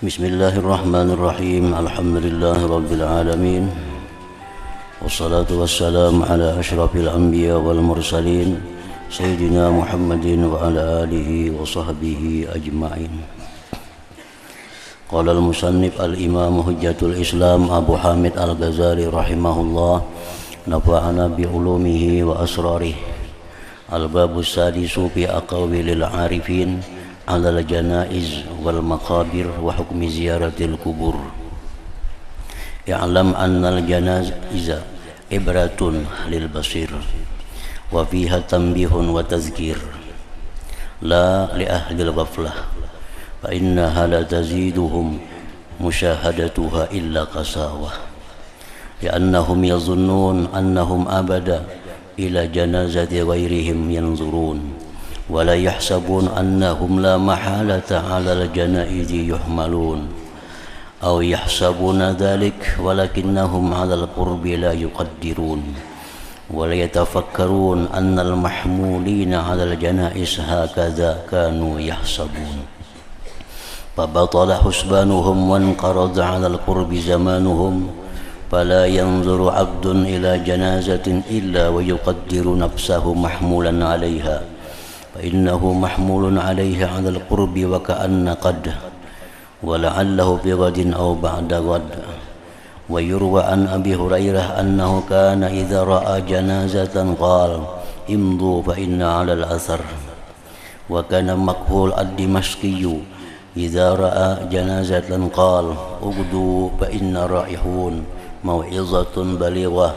Bismillahirrahmanirrahim. Alhamdulillahi rabbil alamin. Wassalatu wassalamu ala asyrafil anbiya wal mursalin Sayyidina Muhammadin wa ala alihi wa sahbihi ajma'in. Qala al-musannif al-imam hujjatul islam Abu Hamid al-Ghazali rahimahullah, nafa'ana bi ulumihi wa asrarih. Al-babu sadisu fi aqawilil arifin alal janaiz wal maqabir wa hukmi ziyaratil kubur. I'lam annal janaiza ibratun lil basir wa fiha tanbihun wa tazkir la li ahlil ghaflah fa innaha la taziduhum musyahadatuha illa qasawah li'annahum yazunnun annahum abada ila janazati ghairihim yanzurun ولا يحسبون أنهم لا محالة على الجنائز يحملون أو يحسبون ذلك ولكنهم على القرب لا يقدرون ولا يتفكرون أن المحمولين على الجنائز هكذا كانوا يحسبون فبطل حسبانهم وانقرض على القرب زمانهم فلا ينظر عبد إلى جنازة إلا ويقدر نفسه محمولا عليها فإنه محمول عليه على القرب وكأن قد ولعله بغد أو بعد غد. ويروى عن أبي هريرة أنه كان إذا رأى جنازة قال امضوا فإن على الأثر. وكان مكحول الدمشقي إذا رأى جنازة قال اغدوا فإن رائحون موعظة بليغة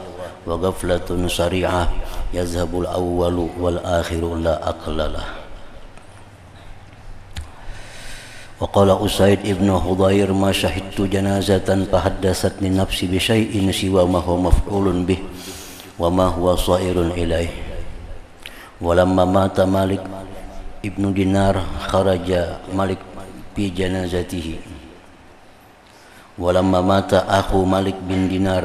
وغفلة سريعة يذهب الأول والآخر لا أقل له. وقال أسيد ابن حضير ما شهدت جنازة فحدثتني نفسي بشيء سوى ما هو مفعول به وما هو صائر إليه. ولما مات مالك ابن دينار خرج مالك في جنازته. ولما مات أخو مالك بن دينار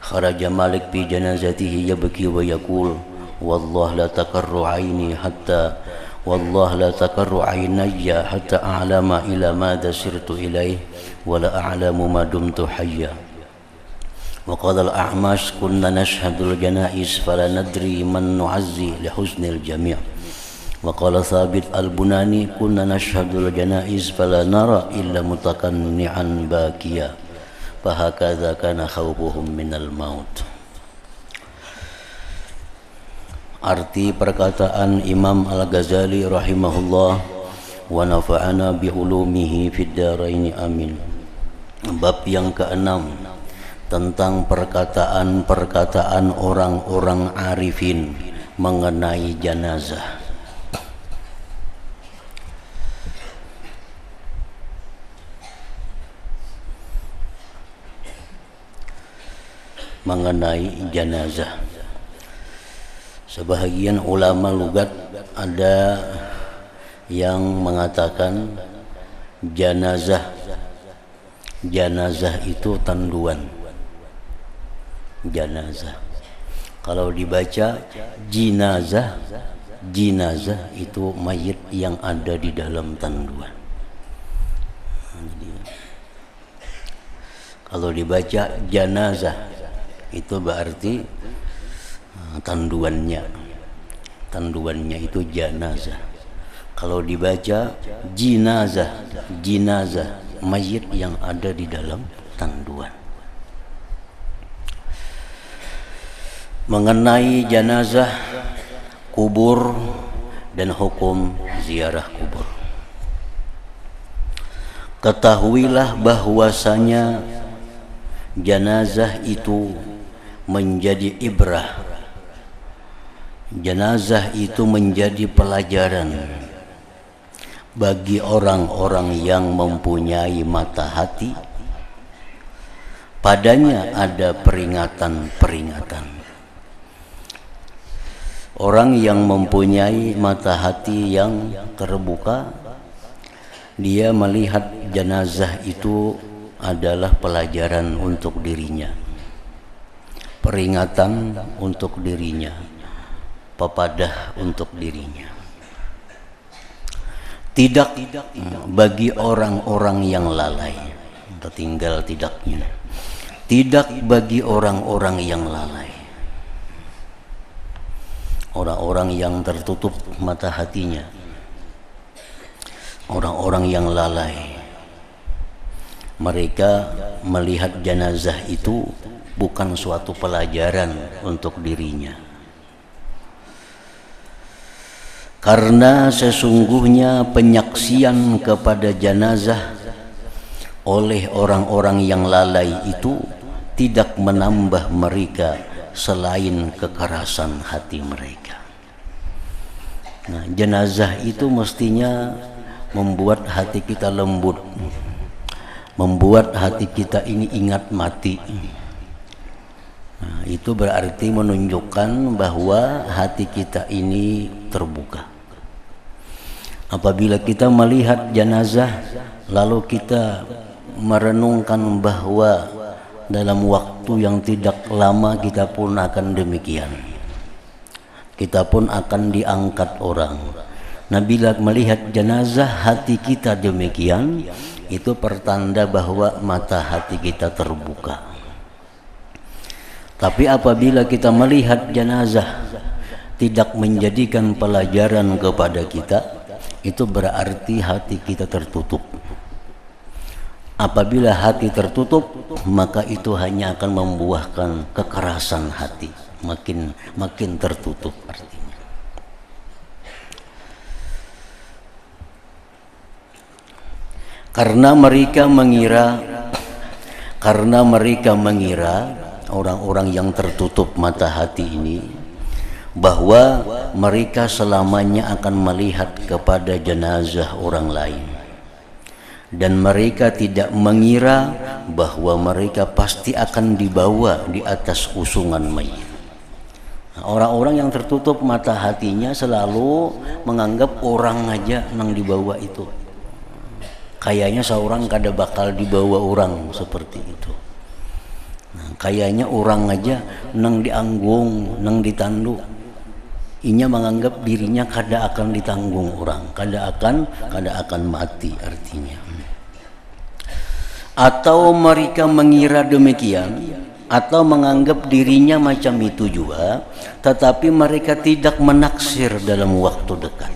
خرج مالك في جنازته يبكي ويقول والله لا تقر عيني حتى أعلم إلى ماذا سرت إليه ولا أعلم ما دمت حيا. وقال الأعمش كنا نشهد الجنائز فلا ندري من نعزي لحزن الجميع. وقال ثابت البناني كنا نشهد الجنائز فلا نرى إلا متقنعا باكيا فهكذا كان خوفهم minal maut. Arti perkataan Imam Al-Ghazali rahimahullah wa nafa'ana bi ulumihi fid dharain amin. Bab yang ke-6 tentang perkataan-perkataan orang-orang arifin mengenai janazah. Mengenai janazah, sebahagian ulama lugat ada yang mengatakan janazah itu tanduan. Janazah kalau dibaca jinazah itu mayit yang ada di dalam tanduan. Kalau dibaca janazah itu berarti tanduannya itu janazah. Kalau dibaca jinazah mayit yang ada di dalam tanduan. Mengenai janazah, kubur dan hukum ziarah kubur. Ketahuilah bahwasanya janazah itu menjadi ibrah. Jenazah itu menjadi pelajaran bagi orang-orang yang mempunyai mata hati. Padanya ada peringatan-peringatan. Orang yang mempunyai mata hati yang terbuka, dia melihat jenazah itu adalah pelajaran untuk dirinya, peringatan untuk dirinya, pepadah untuk dirinya. Tidak bagi orang-orang yang lalai. Tertinggal tidaknya. Tidak bagi orang-orang yang lalai. Orang-orang yang tertutup mata hatinya, orang-orang yang lalai, mereka melihat jenazah itu bukan suatu pelajaran untuk dirinya, karena sesungguhnya penyaksian kepada jenazah oleh orang-orang yang lalai itu tidak menambah mereka selain kekerasan hati mereka. Nah, jenazah itu mestinya membuat hati kita lembut, membuat hati kita ini ingat mati. Nah, itu berarti menunjukkan bahwa hati kita ini terbuka. Apabila kita melihat jenazah lalu kita merenungkan bahwa dalam waktu yang tidak lama kita pun akan demikian, kita pun akan diangkat orang. Nah, bila melihat jenazah hati kita demikian, itu pertanda bahwa mata hati kita terbuka. Tapi apabila kita melihat jenazah tidak menjadikan pelajaran kepada kita, itu berarti hati kita tertutup. Apabila hati tertutup, maka itu hanya akan membuahkan kekerasan hati, makin tertutup artinya. Karena mereka mengira orang-orang yang tertutup mata hati ini bahwa mereka selamanya akan melihat kepada jenazah orang lain. Dan mereka tidak mengira bahwa mereka pasti akan dibawa di atas usungan mayit. Nah, orang-orang yang tertutup mata hatinya selalu menganggap orang aja nang dibawa itu. Kayaknya seorang kada bakal dibawa orang seperti itu. Nah, kayaknya orang aja nang dianggung, nang ditandu. Inya menganggap dirinya kada akan ditanggung orang, kada akan mati artinya. Atau mereka mengira demikian, atau menganggap dirinya macam itu juga, tetapi mereka tidak menaksir dalam waktu dekat.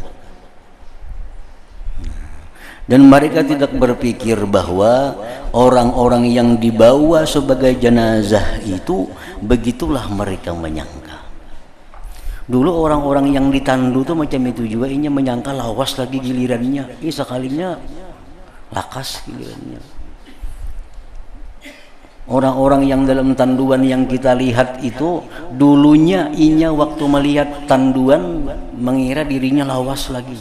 Dan mereka tidak berpikir bahwa orang-orang yang dibawa sebagai jenazah itu begitulah mereka menyangka. Dulu orang-orang yang ditandu tuh macam itu juga, inya menyangka lawas lagi gilirannya, sekalinya lakas gilirannya. Orang-orang yang dalam tanduan yang kita lihat itu dulunya inya waktu melihat tanduan mengira dirinya lawas lagi.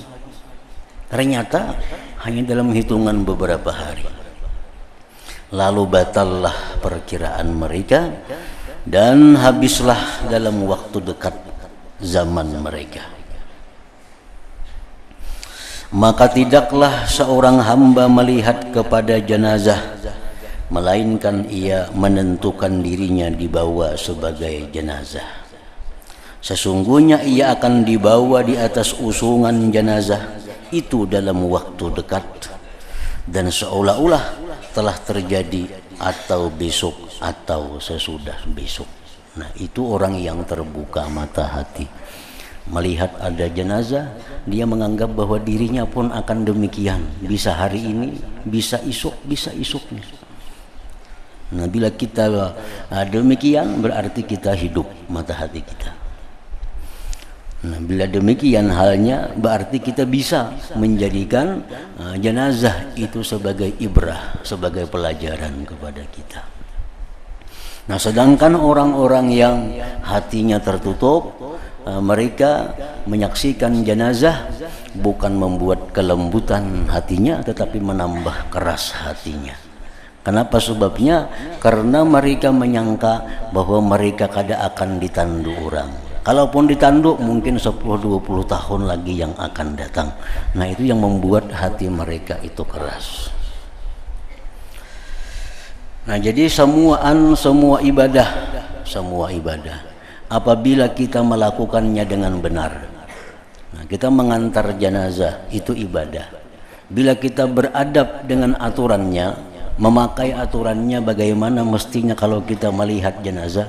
Ternyata hanya dalam hitungan beberapa hari. Lalu batallah perkiraan mereka dan habislah dalam waktu dekat zaman mereka. Maka tidaklah seorang hamba melihat kepada jenazah, melainkan ia menentukan dirinya dibawa sebagai jenazah. Sesungguhnya ia akan dibawa di atas usungan jenazah itu dalam waktu dekat, dan seolah-olah telah terjadi atau besok atau sesudah besok. Nah, itu orang yang terbuka mata hati. Melihat ada jenazah, dia menganggap bahwa dirinya pun akan demikian. Bisa hari ini, bisa esoknya. Nah, bila kita demikian, berarti kita hidup mata hati kita. Nah, bila demikian halnya, berarti kita bisa menjadikan jenazah itu sebagai ibrah, sebagai pelajaran kepada kita. Nah, sedangkan orang-orang yang hatinya tertutup, mereka menyaksikan jenazah bukan membuat kelembutan hatinya, tetapi menambah keras hatinya. Kenapa sebabnya? Karena mereka menyangka bahwa mereka kada akan ditandu orang. Kalaupun ditandu mungkin 10-20 tahun lagi yang akan datang. Nah, itu yang membuat hati mereka itu keras. Nah, jadi semua ibadah apabila kita melakukannya dengan benar. Nah, kita mengantar jenazah itu ibadah. Bila kita beradab dengan aturannya, memakai aturannya bagaimana mestinya kalau kita melihat jenazah.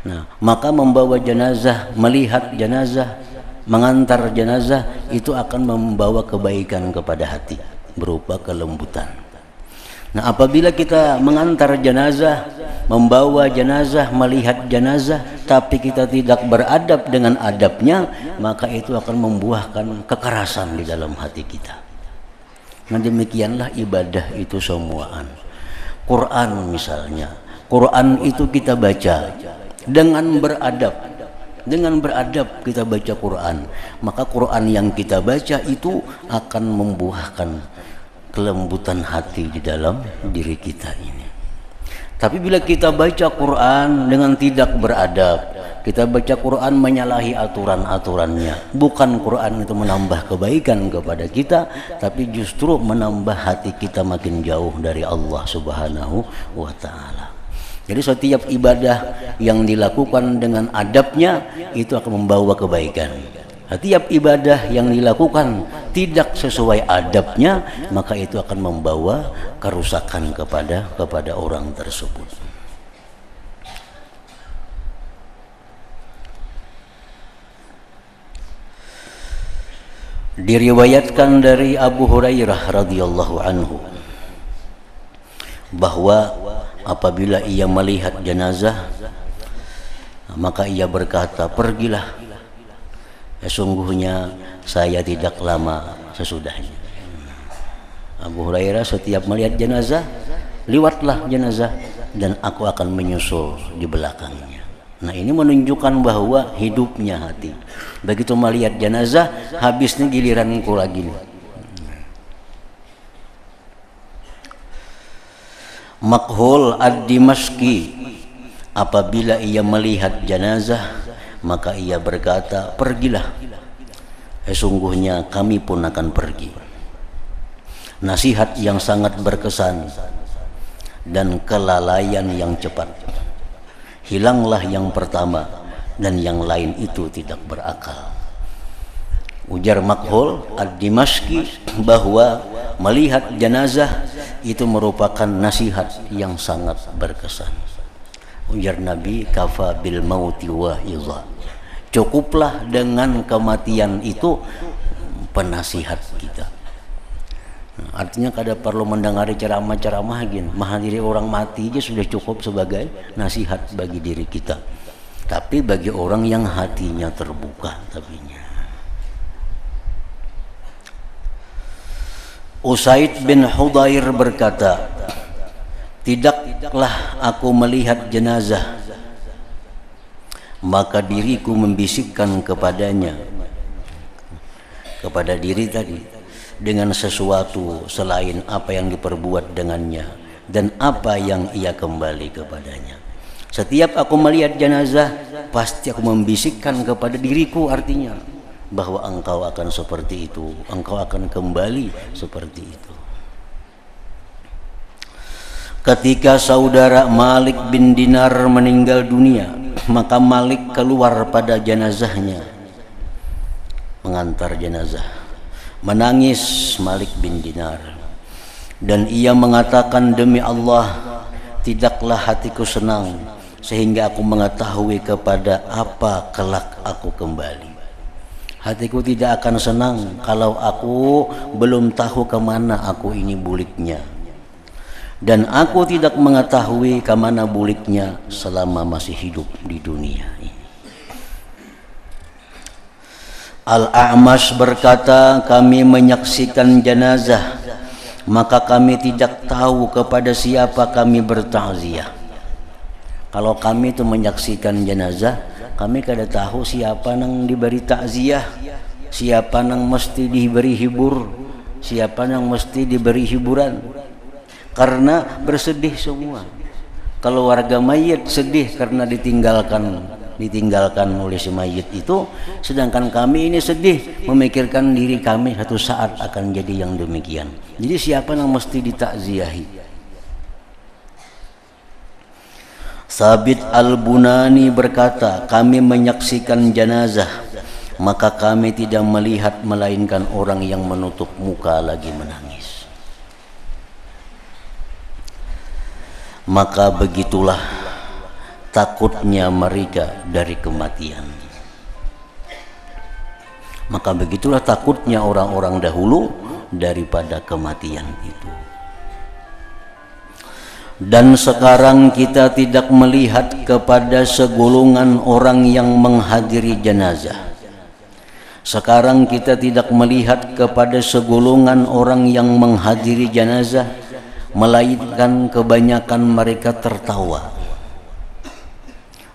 Nah, maka membawa jenazah, melihat jenazah, mengantar jenazah itu akan membawa kebaikan kepada hati berupa kelembutan. Nah, apabila kita mengantar jenazah, membawa jenazah, melihat jenazah, tapi kita tidak beradab dengan adabnya, maka itu akan membuahkan kekerasan di dalam hati kita. Nah, demikianlah ibadah itu semuaan. Quran misalnya, Quran itu kita baca dengan beradab. Dengan beradab kita baca Quran, maka Quran yang kita baca itu akan membuahkan kelembutan hati di dalam diri kita ini. Tapi bila kita baca Quran dengan tidak beradab, kita baca Quran menyalahi aturan-aturannya, bukan Quran itu menambah kebaikan kepada kita, tapi justru menambah hati kita makin jauh dari Allah Subhanahu wa ta'ala. Jadi setiap ibadah yang dilakukan dengan adabnya itu akan membawa kebaikan. Setiap ibadah yang dilakukan tidak sesuai adabnya, maka itu akan membawa kerusakan kepada orang tersebut. Diriwayatkan dari Abu Hurairah radhiyallahu anhu bahwa apabila ia melihat jenazah, maka ia berkata, pergilah, sesungguhnya saya tidak lama sesudahnya. Abu Hurairah setiap melihat jenazah, liwatlah jenazah dan aku akan menyusul di belakangnya. Nah, ini menunjukkan bahwa hidupnya hati. Begitu melihat jenazah, habisnya giliranku lagi nih. Makhul ad-Dimashqi, apabila ia melihat jenazah, maka ia berkata, pergilah, sesungguhnya kami pun akan pergi. Nasihat yang sangat berkesan dan kelalaian yang cepat. Hilanglah yang pertama dan yang lain itu tidak berakal. Ujar Makhul ad-Dimashqi bahwa melihat jenazah itu merupakan nasihat yang sangat berkesan. Ujar Nabi, kafa bil mauti wa'idha, cukuplah dengan kematian itu penasihat kita. Artinya kada perlu mendengari ceramah-ceramah gini, menghadiri orang mati aja sudah cukup sebagai nasihat bagi diri kita. Tapi bagi orang yang hatinya terbuka tapinya. Usaid bin Hudayr berkata, tidaklah aku melihat jenazah, maka diriku membisikkan kepadanya, kepada diri tadi, dengan sesuatu selain apa yang diperbuat dengannya dan apa yang ia kembali kepadanya. Setiap aku melihat jenazah, pasti aku membisikkan kepada diriku, artinya bahwa engkau akan seperti itu, engkau akan kembali seperti itu. Ketika saudara Malik bin Dinar meninggal dunia, maka Malik keluar pada jenazahnya, mengantar jenazah. Menangis Malik bin Dinar, dan ia mengatakan, demi Allah, tidaklah hatiku senang sehingga aku mengetahui kepada apa kelak aku kembali. Hatiku tidak akan senang kalau aku belum tahu kemana aku ini buliknya, dan aku tidak mengetahui kemana buliknya selama masih hidup di dunia ini. Al-A'mash berkata, kami menyaksikan jenazah, maka kami tidak tahu kepada siapa kami bertakziah. Kalau kami itu menyaksikan jenazah, kami kada tahu siapa nang diberi takziah, siapa nang mesti diberi hibur, siapa nang mesti diberi hiburan. Karena bersedih semua. Kalau warga mayit sedih karena ditinggalkan oleh si mayit itu, sedangkan kami ini sedih memikirkan diri kami satu saat akan jadi yang demikian. Jadi siapa yang mesti ditakziahi? Sabit al-Bunani berkata, kami menyaksikan jenazah, maka kami tidak melihat melainkan orang yang menutup muka lagi menangis. Maka begitulah takutnya mereka dari kematian. Maka begitulah takutnya orang-orang dahulu daripada kematian itu. Dan sekarang kita tidak melihat kepada segolongan orang yang menghadiri jenazah. Sekarang kita tidak melihat kepada segolongan orang yang menghadiri jenazah, melainkan kebanyakan mereka tertawa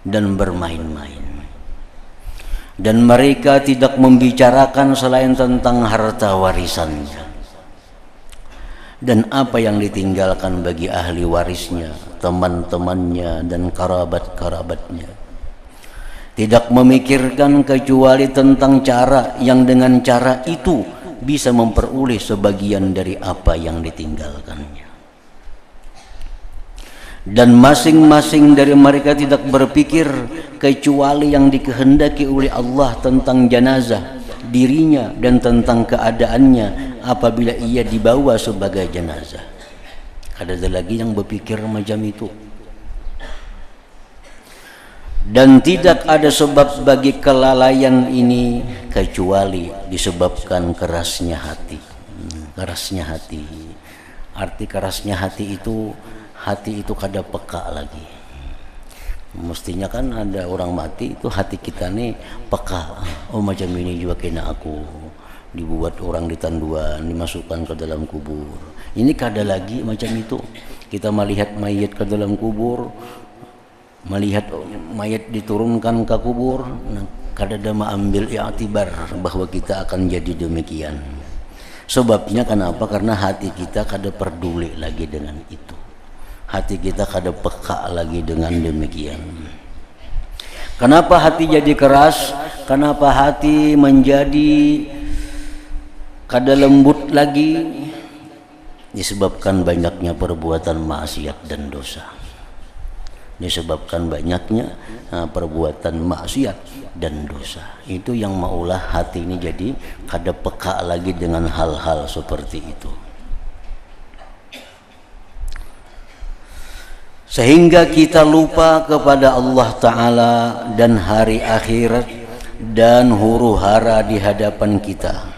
dan bermain-main. Dan mereka tidak membicarakan selain tentang harta warisannya dan apa yang ditinggalkan bagi ahli warisnya, teman-temannya dan kerabat-kerabatnya. Tidak memikirkan kecuali tentang cara yang dengan cara itu bisa memperoleh sebagian dari apa yang ditinggalkannya. Dan masing-masing dari mereka tidak berpikir kecuali yang dikehendaki oleh Allah tentang jenazah dirinya dan tentang keadaannya apabila ia dibawa sebagai jenazah. Ada lagi yang berpikir macam itu. Dan tidak ada sebab bagi kelalaian ini kecuali disebabkan kerasnya hati. Kerasnya hati. Arti kerasnya hati itu kada peka lagi. Mestinya kan ada orang mati itu hati kita nih peka. Oh macam ini juga kena aku. Dibuat orang di tanduan, dimasukkan ke dalam kubur. Ini kada lagi macam itu. Kita melihat mayat ke dalam kubur, melihat mayat diturunkan ke kubur, kada ada mengambil i'tibar bahwa kita akan jadi demikian. Sebabnya kenapa? Karena hati kita kada peduli lagi dengan itu. Hati kita kada peka lagi dengan demikian. Kenapa hati jadi keras? Kenapa hati menjadi kada lembut lagi? Disebabkan banyaknya perbuatan maksiat dan dosa. Disebabkan banyaknya perbuatan maksiat dan dosa. Itu yang maulah hati ini jadi kada peka lagi dengan hal-hal seperti itu. Sehingga kita lupa kepada Allah Ta'ala dan hari akhirat dan huru-hara di hadapan kita.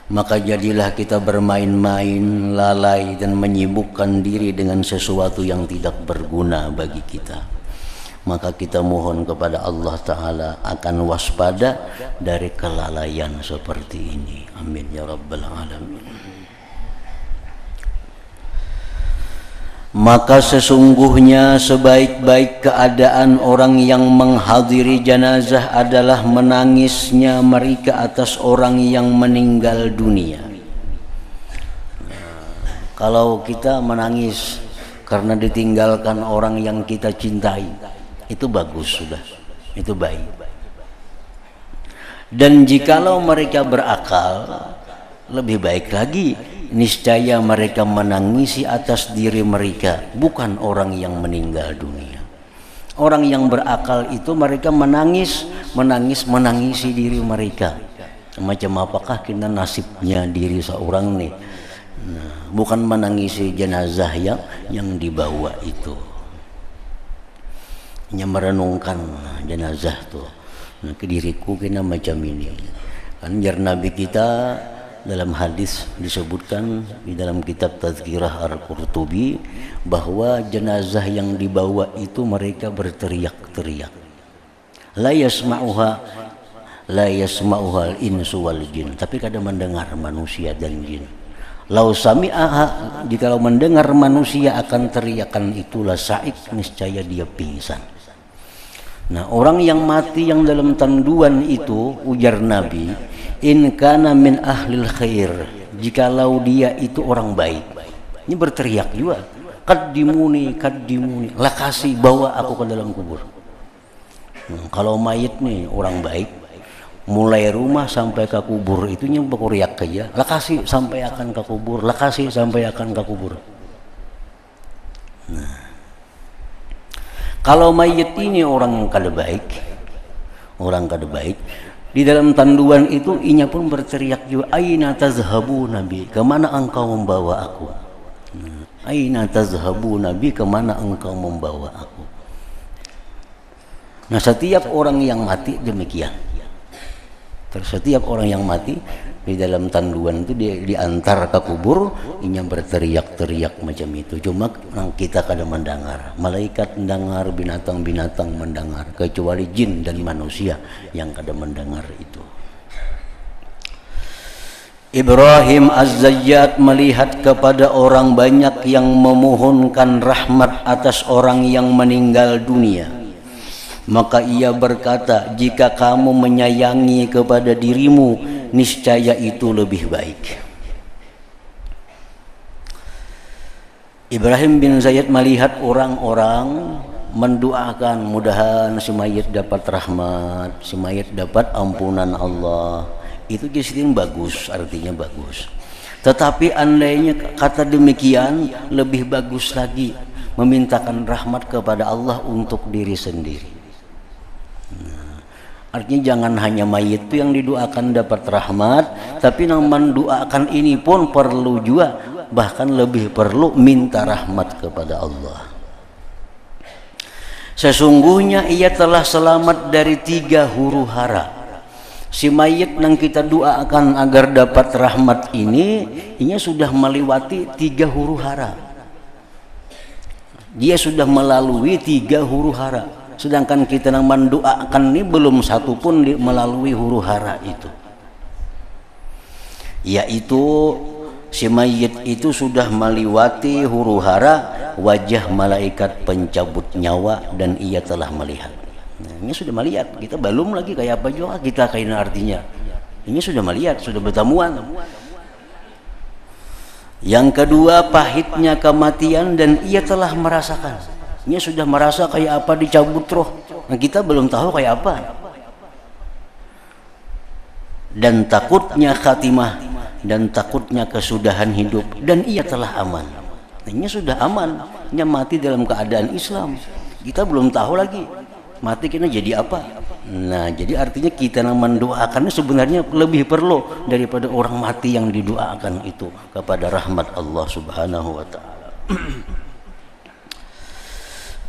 Maka jadilah kita bermain-main, lalai dan menyibukkan diri dengan sesuatu yang tidak berguna bagi kita. Maka kita mohon kepada Allah Ta'ala akan waspada dari kelalaian seperti ini. Amin ya Rabbal Alamin. Maka sesungguhnya sebaik-baik keadaan orang yang menghadiri jenazah adalah menangisnya mereka atas orang yang meninggal dunia. Kalau kita menangis karena ditinggalkan orang yang kita cintai, itu bagus sudah, itu baik. Dan jikalau mereka berakal, lebih baik lagi. Niscaya mereka menangisi atas diri mereka, bukan orang yang meninggal dunia. Orang yang berakal itu mereka menangisi diri mereka. Macam apakah kita nasibnya diri seorang nih? Nah, bukan menangisi jenazah yang dibawa itu. Hanya merenungkan jenazah tuh. Nah, ke diriku kena macam ini. Kan jar Nabi kita dalam hadis disebutkan di dalam kitab Tazkirah Al-Qurtubi bahwa jenazah yang dibawa itu mereka berteriak-teriak. La yasma'uha al-insu wal jin, tapi kadang mendengar manusia dan jin. Lau sami'aha, jika mendengar manusia akan teriakan itulah sa'ik, niscaya dia pingsan. Nah, orang yang mati yang dalam tanduan itu, ujar Nabi, in kana min ahlil khair, jikalau dia itu orang baik. Ini berteriak juga, kaddimuni, lah kasih bawa aku ke dalam kubur. Kalau mayit nih orang baik, mulai rumah sampai ke kubur itu yang berteriak aja, lah kasih sampai akan ke kubur, lah kasih sampai akan ke kubur. Nah, kalau mayit ini orang kada baik, Di dalam tanduan itu inya pun berteriak juga, aina tazhabu nabi, kemana engkau membawa aku? Aina tazhabu nabi, kemana engkau membawa aku? Nah, setiap orang yang mati demikian. Setiap orang yang mati di dalam tanduan itu diantar ke kubur, inya berteriak-teriak macam itu. Cuma kita kadang mendengar, malaikat mendengar, binatang-binatang mendengar, kecuali jin dan manusia yang kadang mendengar itu. Ibrahim Az-Zayyat melihat kepada orang banyak yang memohonkan rahmat atas orang yang meninggal dunia. Maka ia berkata, jika kamu menyayangi kepada dirimu, niscaya itu lebih baik. Ibrahim bin Zayyad melihat orang-orang mendoakan mudahan si mayit dapat rahmat, si mayit dapat ampunan Allah. Itu jadi bagus, artinya bagus. Tetapi andainya kata demikian, lebih bagus lagi memintakan rahmat kepada Allah untuk diri sendiri. Artinya jangan hanya mayit itu yang didoakan dapat rahmat, tapi yang mendoakan ini pun perlu juga, bahkan lebih perlu minta rahmat kepada Allah. Sesungguhnya ia telah selamat dari 3 huru hara. Si mayit yang kita doakan agar dapat rahmat ini sudah melewati 3 huru hara. Dia sudah melalui 3 huru hara. Sedangkan kita yang mendoakan ini belum satu pun melalui huru hara itu. Yaitu si mayit itu sudah melewati huru hara wajah malaikat pencabut nyawa dan ia telah melihat. Nah, ini sudah melihat, kita belum lagi kayak apa juga kita kayak artinya. Ini sudah melihat, sudah bertemuan. Yang kedua, pahitnya kematian dan ia telah merasakan. Ini sudah merasa kayak apa dicabut roh. Nah, kita belum tahu kayak apa. Dan takutnya khatimah dan takutnya kesudahan hidup dan ia telah aman. Nah, ini sudah aman. Ini mati dalam keadaan Islam. Kita belum tahu lagi mati kita jadi apa. Nah, jadi artinya kita yang mendoakannya sebenarnya lebih perlu daripada orang mati yang didoakan itu kepada rahmat Allah Subhanahu wa taala.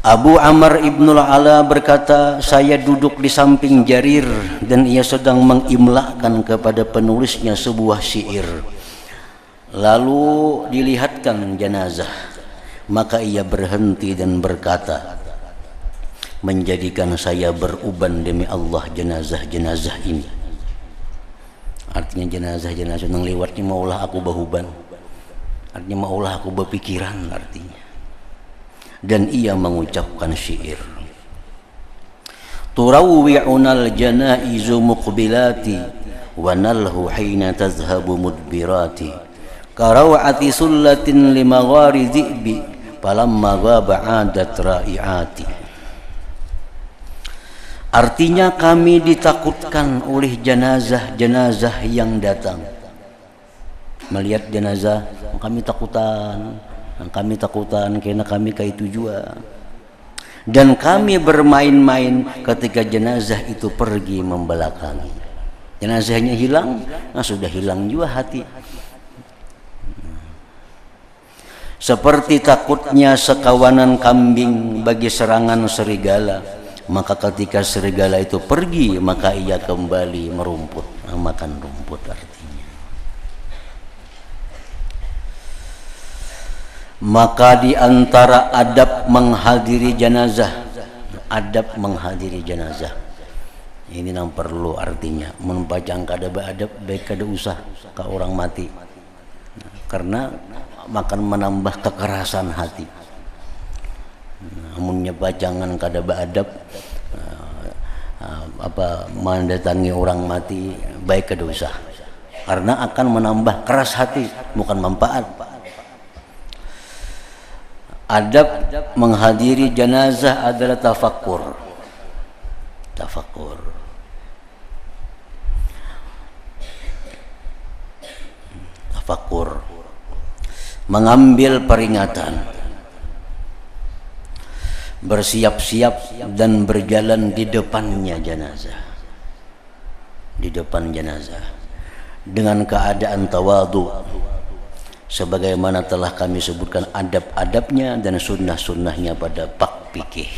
Abu Amr ibnul Ala berkata, saya duduk di samping Jarir dan ia sedang mengimlakkan kepada penulisnya sebuah syair. Lalu dilihatkan jenazah, maka ia berhenti dan berkata, menjadikan saya beruban demi Allah jenazah-jenazah ini. Artinya jenazah-jenazah yang lewatnya maulah aku beruban. Artinya maulah aku berpikiran artinya. Dan ia mengucapkan syair, turawwi'unal janaizu muqbilati wa nalhu hina tazhabu mudbirati karawati sullatin limaghari dhi'bi falamma ghaba 'adat ra'iati. Artinya kami ditakutkan oleh jenazah-jenazah yang datang. Melihat jenazah kami takutan karena kami kayak itu juga. Dan kami bermain-main ketika jenazah itu pergi membelakangi. Jenazahnya hilang, nah sudah hilang juga hati. Seperti takutnya sekawanan kambing bagi serangan serigala, maka ketika serigala itu pergi, maka ia kembali merumput, makan rumput artinya. Maka di antara adab menghadiri jenazah, ini yang perlu artinya membacang kada beradab baik kada usah ke orang mati, karena akan menambah kekerasan hati. Namunnya bacangan kada beradab mendatangi orang mati baik kada usah, karena akan menambah keras hati, bukan manfaat. Adab menghadiri jenazah adalah tafakkur. Mengambil peringatan, bersiap-siap dan berjalan di depannya jenazah. di depan jenazah dengan keadaan tawadhu, sebagaimana telah kami sebutkan adab-adabnya dan sunnah-sunnahnya pada bab fikih.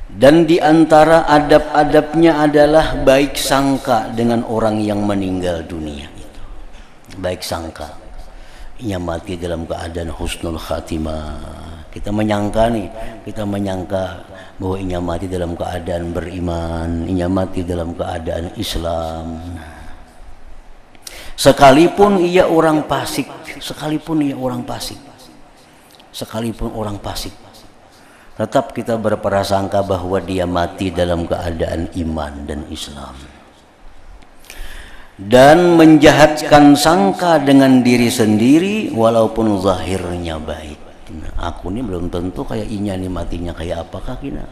Dan di antara adab-adabnya adalah baik sangka dengan orang yang meninggal dunia itu. Baik sangka. Ia mati dalam keadaan husnul khatimah. Kita menyangka bahwa ia mati dalam keadaan beriman, ia mati dalam keadaan Islam. Sekalipun ia orang fasik, tetap kita berprasangka bahwa dia mati dalam keadaan iman dan Islam. Dan menjahatkan sangka dengan diri sendiri walaupun zahirnya baik. Nah, aku ini belum tentu kayak inya nih matinya kayak apakah kina.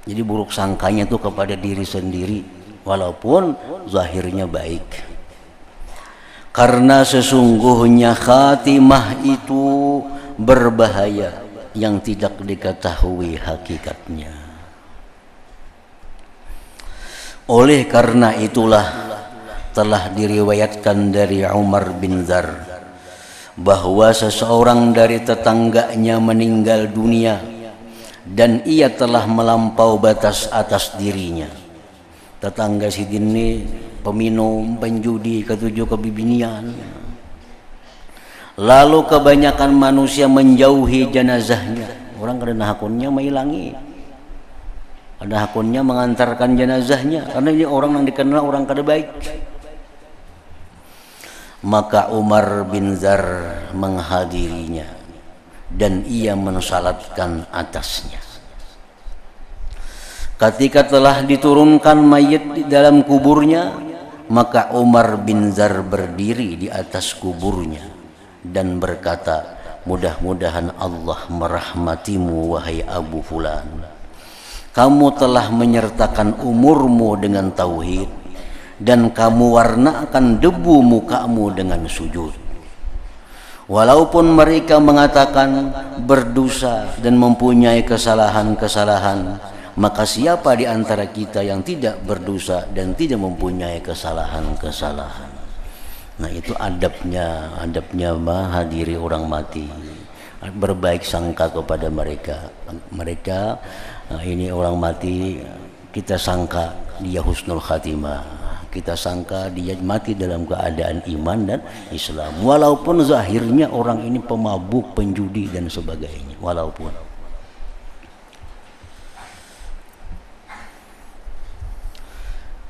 Jadi buruk sangkanya itu kepada diri sendiri walaupun zahirnya baik. Karena sesungguhnya khatimah itu berbahaya yang tidak diketahui hakikatnya. Oleh karena itulah telah diriwayatkan dari Umar bin Dzar bahwa seseorang dari tetangganya meninggal dunia dan ia telah melampau batas atas dirinya. Tetangga si ini peminum, penjudi, ketujuh kebibinian. Lalu kebanyakan manusia menjauhi jenazahnya. Orang karena hakunnya menghilangi. Ada hakunnya mengantarkan jenazahnya karena ini orang yang dikenal orang kada baik. Maka Umar bin Dzar menghadirinya dan ia mensalatkan atasnya. Ketika telah diturunkan mayit di dalam kuburnya, maka Umar bin Dzar berdiri di atas kuburnya dan berkata, mudah-mudahan Allah merahmatimu wahai Abu Fulan. Kamu telah menyertakan umurmu dengan tauhid dan kamu warnakan debu mukamu dengan sujud. Walaupun mereka mengatakan berdosa dan mempunyai kesalahan-kesalahan, maka siapa di antara kita yang tidak berdosa dan tidak mempunyai kesalahan-kesalahan? Nah, itu adabnya hadiri orang mati. Berbaik sangka kepada mereka. Ini orang mati, kita sangka dia husnul khatimah. Kita sangka dia mati dalam keadaan iman dan Islam. Walaupun zahirnya orang ini pemabuk, penjudi dan sebagainya. Walaupun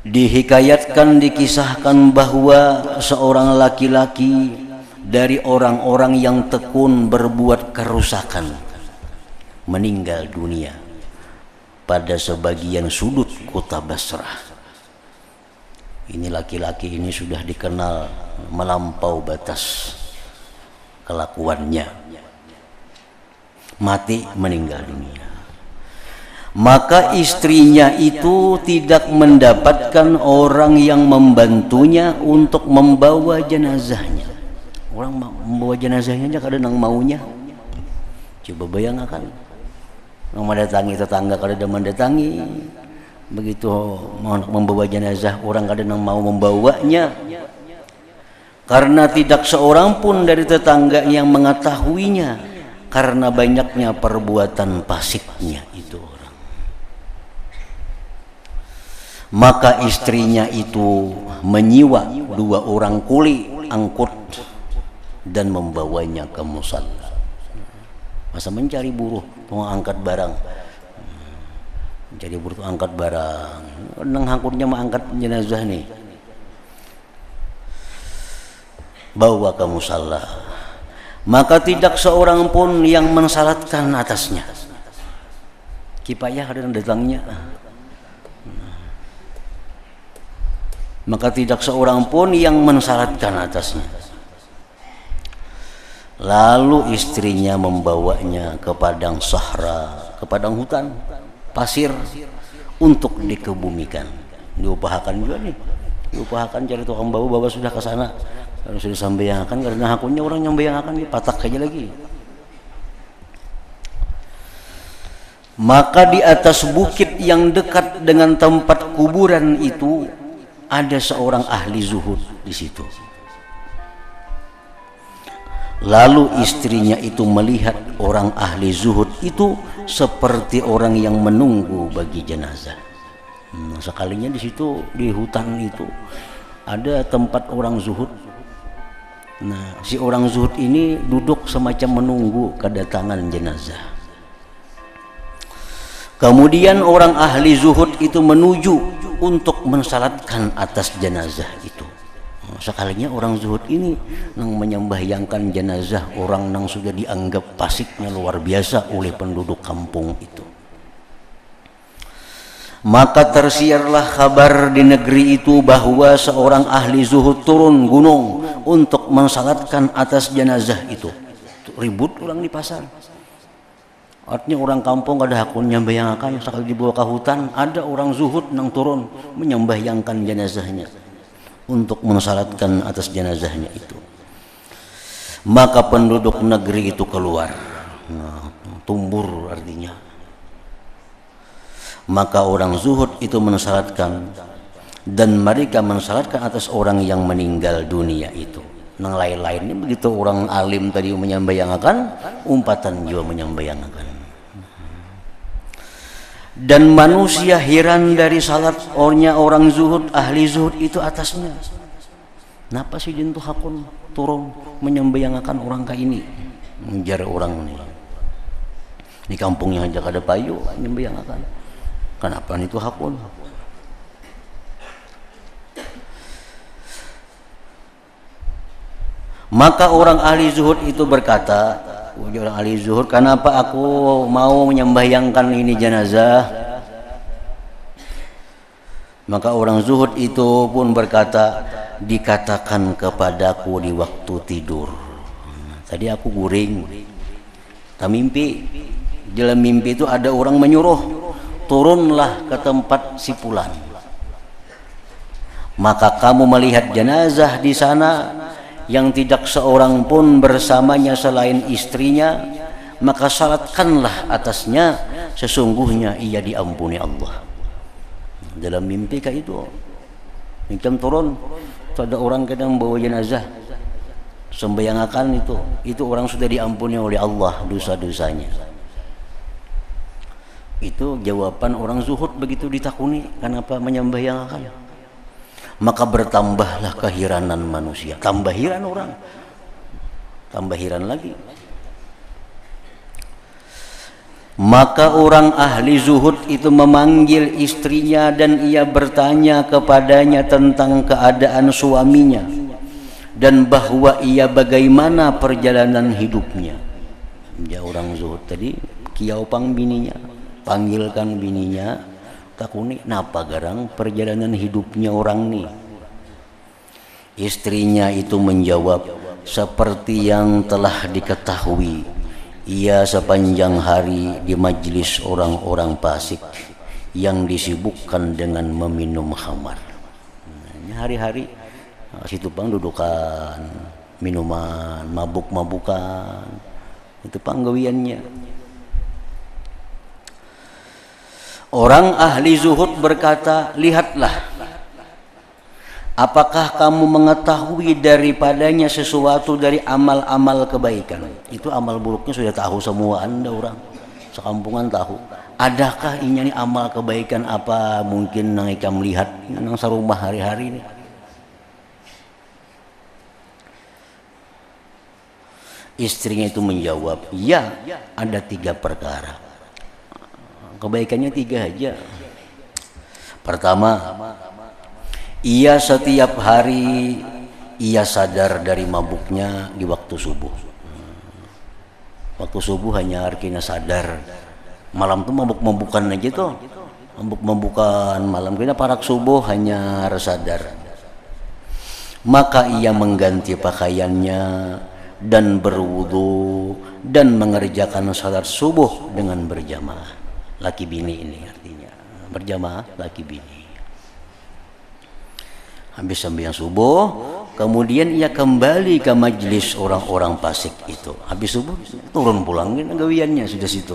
dihikayatkan, dikisahkan bahwa seorang laki-laki dari orang-orang yang tekun berbuat kerusakan meninggal dunia pada sebagian sudut kota Basrah. Ini laki-laki ini sudah dikenal melampau batas kelakuannya, mati meninggal dunia. Maka istrinya itu tidak mendapatkan orang yang membantunya untuk membawa jenazahnya. Orang membawa jenazahnya aja kadang maunya. Coba bayangkan, yang mendatangi tetangga kadang mendatangi, begitu membawa jenazah orang kadang mau membawanya. Karena tidak seorang pun dari tetangga yang mengetahuinya, karena banyaknya perbuatan fasiknya itu. Maka istrinya itu menyiwa 2 orang kuli angkut dan membawanya ke musalla. Masa mencari buruh mengangkat barang, mencari buruh angkat barang, nang angkutnya mengangkat jenazah nih, bawa ke musalla. Maka tidak seorang pun yang mensalatkan atasnya. Kipayah ada datangnya. Maka tidak seorang pun yang mensalatkan atasnya. Lalu istrinya membawanya ke padang sahra, ke padang hutan, pasir, untuk dikebumikan. Diupahakan juga nih, diupahakan cari tukang bawa sudah ke sana. Kalau sudah sambayangkan, karena hakunya orang yang bayangkan dipatak aja lagi. Maka di atas bukit yang dekat dengan tempat kuburan itu ada seorang ahli zuhud di situ. Lalu istrinya itu melihat orang ahli zuhud itu seperti orang yang menunggu bagi jenazah. Sekalinya di situ di hutan itu ada tempat orang zuhud. Nah, si orang zuhud ini duduk semacam menunggu kedatangan jenazah. Kemudian orang ahli zuhud itu menuju untuk mensalatkan atas jenazah itu. Sekalinya orang zuhud ini nang menyembahyangkan jenazah orang nang sudah dianggap pasiknya luar biasa oleh penduduk kampung itu. Maka tersiarlah kabar di negeri itu bahwa seorang ahli zuhud turun gunung untuk mensalatkan atas jenazah itu. Ribut orang di pasar. Artinya orang kampung ada hakun nyambayangkan, sekali dibawa ke hutan ada orang zuhud nang turun menyambayangkan jenazahnya untuk mensalatkan atas jenazahnya itu. Maka penduduk negeri itu keluar, tumbur artinya. Maka orang zuhud itu mensalatkan dan mereka mensalatkan atas orang yang meninggal dunia itu. Nang lain-lainnya begitu orang alim tadi menyambayangkan, umpatan juga menyambayangkan. Dan manusia heran dari salat orang zuhud, ahli zuhud itu atasnya. Kenapa sih jentuh hakun turun menyambayangkan orang kayak ini? Menjar orang ini. Di kampungnya aja ada payu menyambayangkan. Kenapa itu hakun? Maka orang ahli zuhud itu berkata, orang ahli zuhud, kenapa aku mau menyembahyangkan ini jenazah? Maka orang zuhud itu pun berkata, dikatakan kepadaku di waktu tidur. Tadi aku guring, tak mimpi. Dalam mimpi itu ada orang menyuruh, turunlah ke tempat si fulan. Maka kamu melihat jenazah di sana yang tidak seorang pun bersamanya selain istrinya, maka salatkanlah atasnya, sesungguhnya ia diampuni Allah. Dalam mimpi kayak itu, macam turun, itu ada orang kadang bawa jenazah, sembayangakan itu orang sudah diampuni oleh Allah dosa-dosanya. Itu jawaban orang zuhud begitu ditakuni, kenapa menyembahyangakan? Maka bertambahlah keheranan manusia, tambah heran orang, tambah heran lagi. Maka orang ahli zuhud itu memanggil istrinya dan ia bertanya kepadanya tentang keadaan suaminya dan bahwa ia bagaimana perjalanan hidupnya. Ya orang zuhud tadi kiau pang bininya, panggilkan bininya, takuni napa garang perjalanan hidupnya orang nih. Istrinya itu menjawab, seperti yang telah diketahui, ia sepanjang hari di majlis orang-orang fasik yang disibukkan dengan meminum khamar. Hari-hari situ pang dudukan, minuman, mabuk-mabukan, itu panggawiannya. Orang ahli zuhud berkata, lihatlah, apakah kamu mengetahui daripadanya sesuatu dari amal-amal kebaikan? Itu amal buruknya sudah tahu semua anda orang sekampungan tahu. Adakah ini amal kebaikan apa mungkin nang ikam lihat nang sarumah hari-hari ini? Istrinya itu menjawab, ya, ada 3 perkara. Kebaikannya 3 aja. Pertama, ia setiap hari ia sadar dari mabuknya di waktu subuh. Waktu subuh hanya artinya sadar. Malam tuh mabuk-mabukan aja tuh. Mabuk-mabukan malam kena parak subuh hanya sadar. Maka ia mengganti pakaiannya dan berwudu dan mengerjakan salat subuh dengan berjamaah. Laki bini ini artinya berjamaah laki bini. Habis sembahyang subuh, kemudian ia kembali ke majlis orang-orang fasik itu. Habis subuh turun pulang gawiannya sudah situ.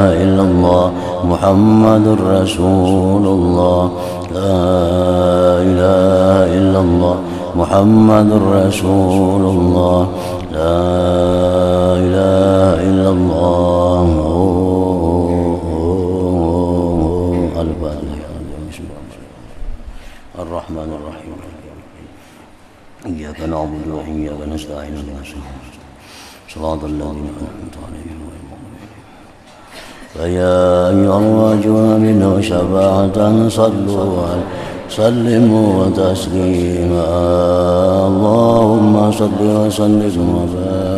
إلا الله محمد رسول الله لا إله إلا الله محمد رسول الله لا إله إلا الله الرحمن الرحيم إياك نعبد وإياك نستعين صراط الذين أنعمت عليهم فيا أيها الراجون منه شفاعة صلوا سلموا وتسليما اللهم صل وسلم وبارك